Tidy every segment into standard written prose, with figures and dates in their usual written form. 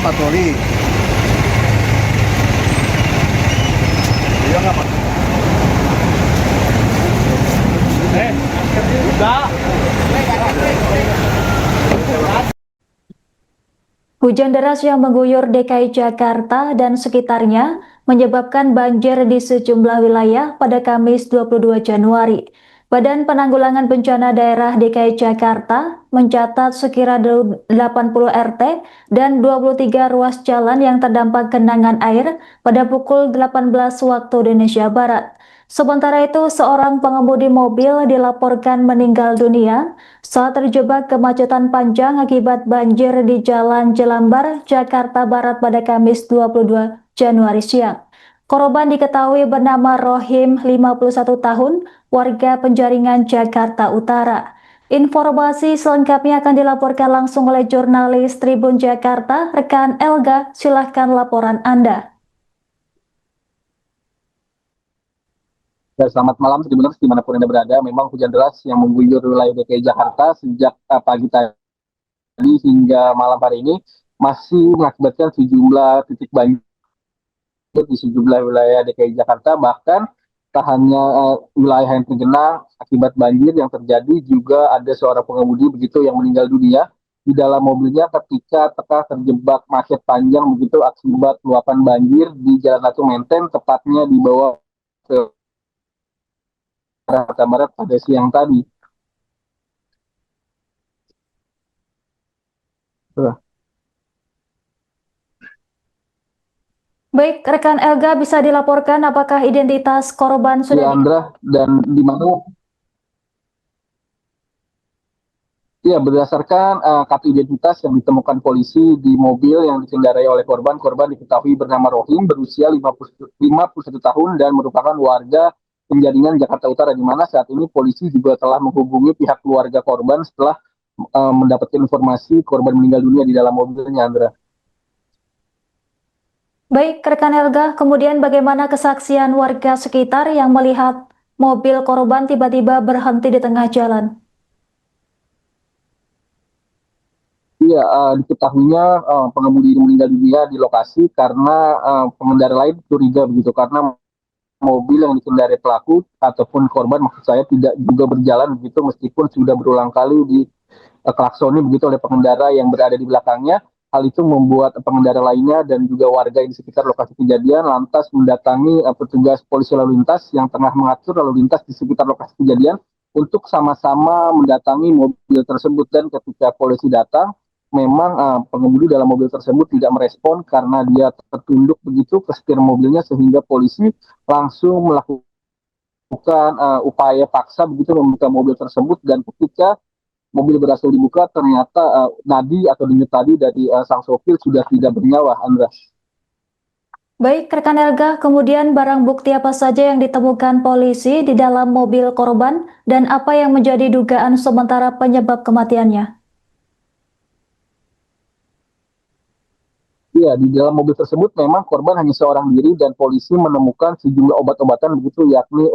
patroli. Iya nggak Pak? Udah. Hujan deras yang mengguyur DKI Jakarta dan sekitarnya menyebabkan banjir di sejumlah wilayah pada Kamis 22 Januari. Badan Penanggulangan Bencana Daerah DKI Jakarta mencatat sekira 80 RT dan 23 ruas jalan yang terdampak genangan air pada pukul 18 waktu Indonesia Barat. Sementara itu, seorang pengemudi mobil dilaporkan meninggal dunia saat terjebak kemacetan panjang akibat banjir di Jalan Jelambar, Jakarta Barat pada Kamis 22 Januari siang. Korban diketahui bernama Rohim, 51 tahun, warga Penjaringan, Jakarta Utara. Informasi selengkapnya akan dilaporkan langsung oleh jurnalis Tribun Jakarta, rekan Elga. Silahkan laporan Anda. Ya, selamat malam, sebenarnya dimanapun Anda berada. Memang hujan deras yang mengguyur wilayah DKI Jakarta sejak pagi tadi hingga malam hari ini masih mengakibatkan sejumlah titik banjir di sejumlah wilayah DKI Jakarta. Bahkan tak hanya wilayah yang tergenang akibat banjir yang terjadi, juga ada seorang pengemudi begitu yang meninggal dunia di dalam mobilnya ketika tengah terjebak macet panjang begitu akibat luapan banjir di Jalan Ratu Menteng, tepatnya di bawah ke Jakarta Barat pada siang tadi. Baik, rekan Elga, bisa dilaporkan apakah identitas korban Ya, sudah Andra, dan di mana? Ya, berdasarkan kartu identitas yang ditemukan polisi di mobil yang dikendarai oleh korban, korban diketahui bernama Rohim, berusia 51 tahun dan merupakan warga Penjaringan, Jakarta Utara, di mana saat ini polisi juga telah menghubungi pihak keluarga korban setelah mendapatkan informasi korban meninggal dunia di dalam mobilnya, Andra. Baik, rekan Elga, kemudian bagaimana kesaksian warga sekitar yang melihat mobil korban tiba-tiba berhenti di tengah jalan? Iya, diketahuinya pengemudi ini meninggal dunia di lokasi karena pengendara lain curiga begitu, karena mobil yang dikendarai pelaku ataupun korban maksud saya tidak juga berjalan begitu, meskipun sudah berulang kali di klaksoni begitu oleh pengendara yang berada di belakangnya. Hal itu membuat pengendara lainnya dan juga warga di sekitar lokasi kejadian lantas mendatangi petugas polisi lalu lintas yang tengah mengatur lalu lintas di sekitar lokasi kejadian untuk sama-sama mendatangi mobil tersebut. Dan ketika polisi datang, memang pengemudi dalam mobil tersebut tidak merespon karena dia tertunduk begitu ke setir mobilnya, sehingga polisi langsung melakukan upaya paksa begitu membuka mobil tersebut. Dan ketika mobil berhasil dibuka, ternyata nadi atau denyut tadi dari sang sopir sudah tidak bernyawa, Andra. Baik, rekan Elga, kemudian barang bukti apa saja yang ditemukan polisi di dalam mobil korban dan apa yang menjadi dugaan sementara penyebab kematiannya? Iya, di dalam mobil tersebut memang korban hanya seorang diri dan polisi menemukan sejumlah obat-obatan begitu, yakni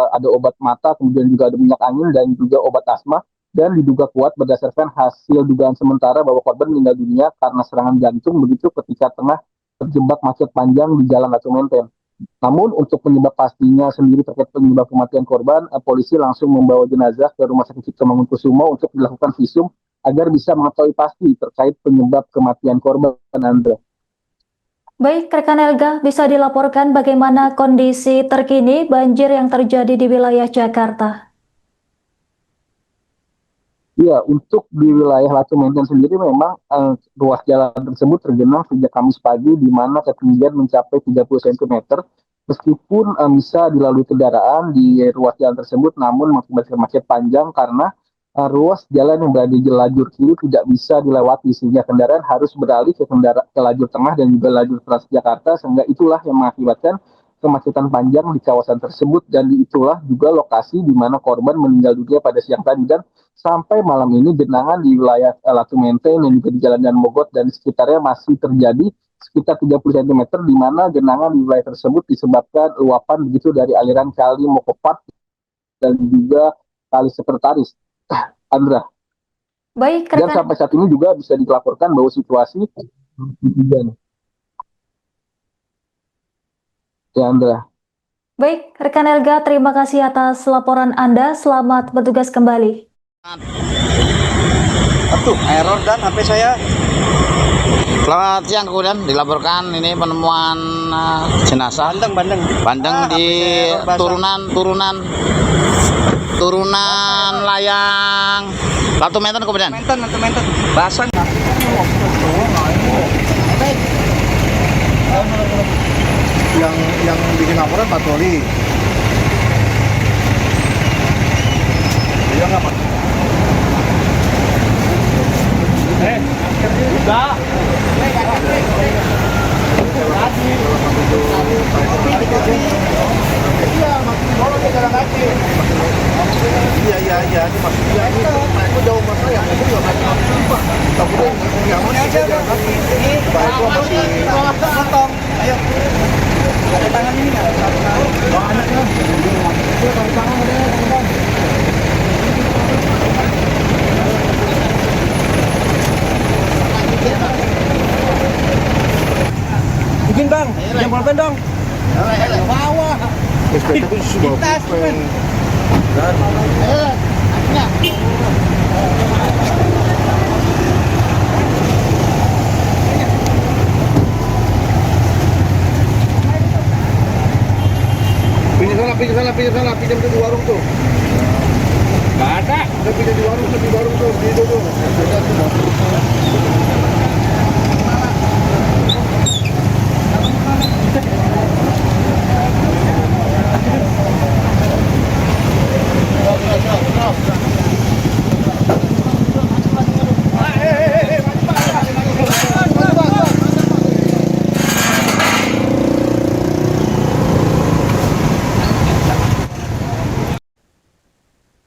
ada obat mata, kemudian juga ada minyak angin dan juga obat asma. Dan diduga kuat berdasarkan hasil dugaan sementara bahwa korban meninggal dunia karena serangan jantung begitu ketika tengah terjebak macet panjang di Jalan Ratu Menteng. Namun untuk penyebab pastinya sendiri terkait penyebab kematian korban, polisi langsung membawa jenazah ke Rumah Sakit Cipto Mangunkusumo untuk dilakukan visum agar bisa mengetahui pasti terkait penyebab kematian korban, Andra. Baik, rekan Elga, bisa dilaporkan bagaimana kondisi terkini banjir yang terjadi di wilayah Jakarta? Ya, untuk di wilayah Ratu Menteng sendiri memang ruas jalan tersebut tergenang sejak Kamis pagi, di mana ketinggian mencapai 30 cm. Meskipun bisa dilalui kendaraan di ruas jalan tersebut, namun mengakibatkan macet panjang karena ruas jalan yang berada di lajur kiri tidak bisa dilewati, sehingga kendaraan harus beralih ke lajur tengah dan juga lajur Transjakarta, sehingga itulah yang mengakibatkan kemacetan panjang di kawasan tersebut. Dan itulah juga lokasi di mana korban meninggal dunia pada siang tadi. Dan sampai malam ini genangan di wilayah Ratu Menteng dan juga di Jalan Dan Mogot dan sekitarnya masih terjadi sekitar 30 cm, di mana genangan di wilayah tersebut disebabkan luapan begitu dari aliran Kali Mokopat dan juga Kali Sekretaris, Andra. Baik, Dan rekan. sampai saat ini juga bisa dilaporkan bahwa situasi Hujan. Ya, Andra. Baik, rekan Elga, terima kasih atas laporan Anda. Selamat bertugas kembali. Aduh, error dan HP saya. Selamat siang, kemudian dilaporkan ini penemuan jenazah bandeng di turunan layang Latu Menten kemudian. Basah. Yang bikin laporan patroli. Iya nggak Pak? Udah. Iya, ini maksudnya itu jauh mas saya, itu juga masih Pak. Takutnya yang mana aja kaki. Pak itu masih potong. Ayo. Ada tangan ini nggak? Bawa anaknya. Itu tangan ada tangan. Bikin bang, yang pulpen dong. Bawah. Itu sudah pulpen. Pinjam di warung tuh. Nggak ada. Udah pinjam di warung tuh, di itu tuh.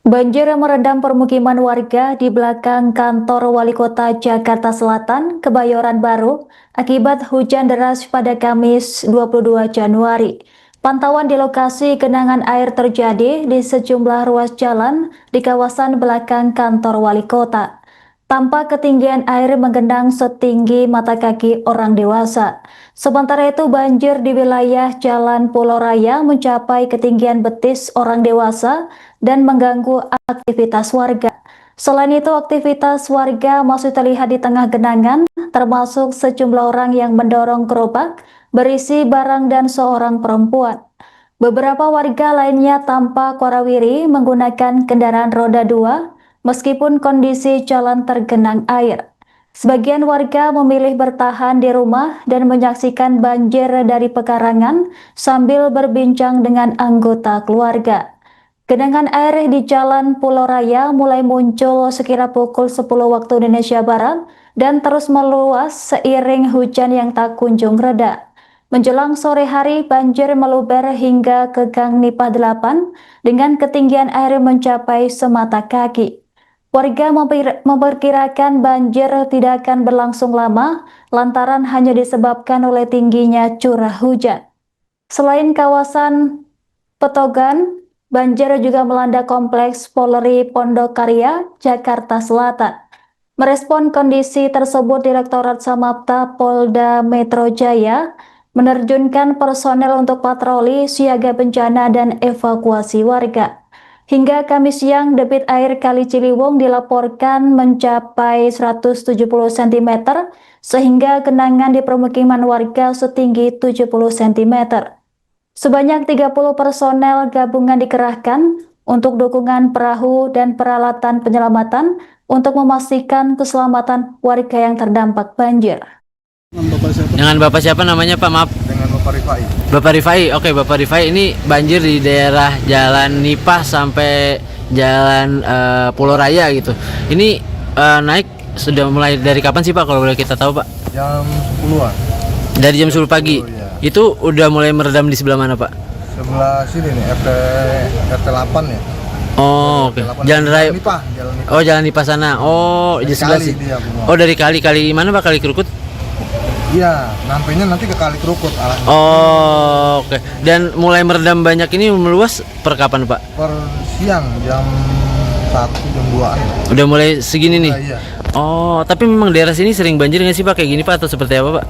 Banjir merendam permukiman warga di belakang kantor Wali Kota Jakarta Selatan, Kebayoran Baru, akibat hujan deras pada Kamis 22 Januari. Pantauan di lokasi genangan air terjadi di sejumlah ruas jalan di kawasan belakang kantor Wali Kota. Tampak ketinggian air menggenang setinggi mata kaki orang dewasa. Sementara itu banjir di wilayah Jalan Pulau Raya mencapai ketinggian betis orang dewasa dan mengganggu aktivitas warga. Selain itu, aktivitas warga masih terlihat di tengah genangan, termasuk sejumlah orang yang mendorong gerobak berisi barang dan seorang perempuan. Beberapa warga lainnya tampak warawiri menggunakan kendaraan roda 2 meskipun kondisi jalan tergenang air. Sebagian warga memilih bertahan di rumah dan menyaksikan banjir dari pekarangan sambil berbincang dengan anggota keluarga. Genangan air di Jalan Pulau Raya mulai muncul sekira pukul 10 waktu Indonesia Barat dan terus meluas seiring hujan yang tak kunjung reda. Menjelang sore hari, banjir meluber hingga ke Gang Nipah 8 dengan ketinggian air mencapai semata kaki. Warga memperkirakan banjir tidak akan berlangsung lama lantaran hanya disebabkan oleh tingginya curah hujan. Selain kawasan Petogan, banjir juga melanda kompleks Polri Pondok Karya, Jakarta Selatan. Merespon kondisi tersebut, Direktorat Samapta Polda Metro Jaya menerjunkan personel untuk patroli, siaga bencana, dan evakuasi warga. Hingga Kamis siang, debit air Kali Ciliwung dilaporkan mencapai 170 cm, sehingga genangan di permukiman warga setinggi 70 cm. Sebanyak 30 personel gabungan dikerahkan untuk dukungan perahu dan peralatan penyelamatan untuk memastikan keselamatan warga yang terdampak banjir. Dengan Bapak siapa namanya Pak? Maaf. Dengan Bapak Rifai. Bapak Rifai. Oke, Bapak Rifai, ini banjir di daerah Jalan Nipah sampai Jalan Pulau Raya gitu. Ini naik sudah mulai dari kapan sih Pak, kalau boleh kita tahu Pak? Jam 10-an. Dari jam 10 pagi. Iya. Itu udah mulai meredam di sebelah mana Pak? Sebelah sini nih, RT 8 ya. Oh, oke. Jalan Raya. Jalan Nipah. Oh, Jalan Nipah sana. Oh, di sebelah sini. Oh, dari kali mana Pak? Kali Kerukut? Iya, nampainya nanti ke Kali Kerukut arahnya. Oh, oke. Dan mulai meredam banyak ini meluas per kapan Pak? Per siang jam 1 jam 2-an. Udah mulai segini nih. Iya. Oh, tapi memang daerah sini sering banjir nggak sih Pak kayak gini Pak atau seperti apa Pak?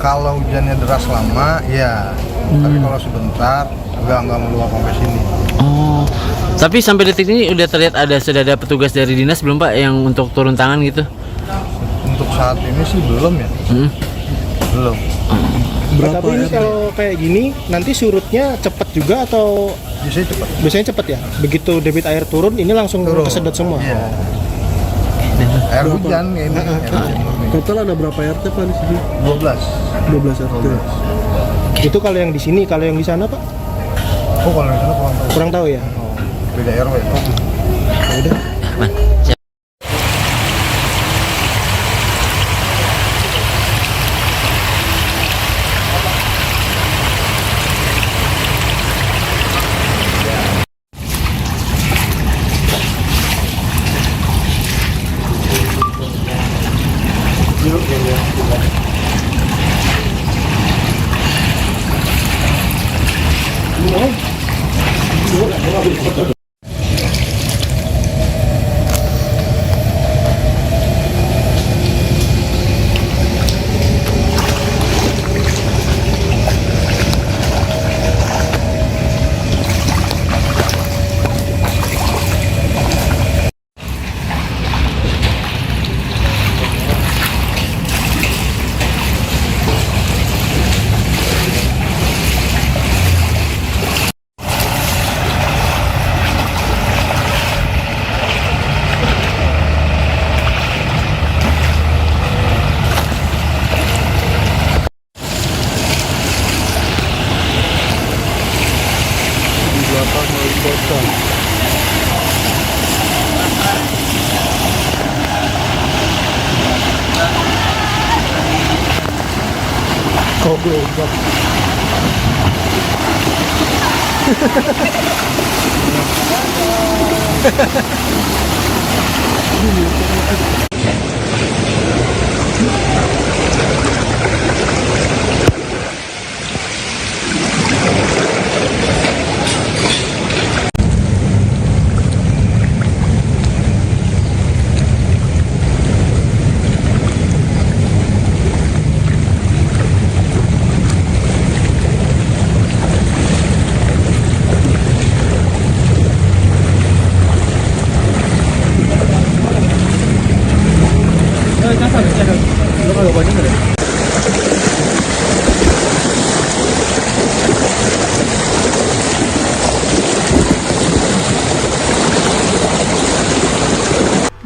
Kalau hujannya deras lama, ya. Tapi kalau sebentar, nggak meluap sampai sini. Oh, tapi sampai detik ini sudah ada petugas dari dinas belum Pak yang untuk turun tangan gitu? Untuk saat ini sih belum ya. Belum. Tapi ini kalau kayak gini nanti surutnya cepat juga atau Biasanya cepat. biasanya cepat ya? Begitu debit air turun ini langsung kesedot semua. Iya. Air hujan ya ini. Air hujan murni. Total ada berapa RT Pak di sini? 12. 12 RT. Itu kalau yang di sini, kalau yang di sana Pak? Oh, kalau di sana kurang tahu. Kurang tahu ya. Beda RW. Ya udah. Aman.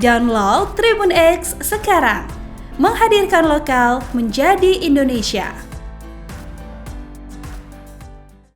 Download Tribun X sekarang, menghadirkan lokal menjadi Indonesia.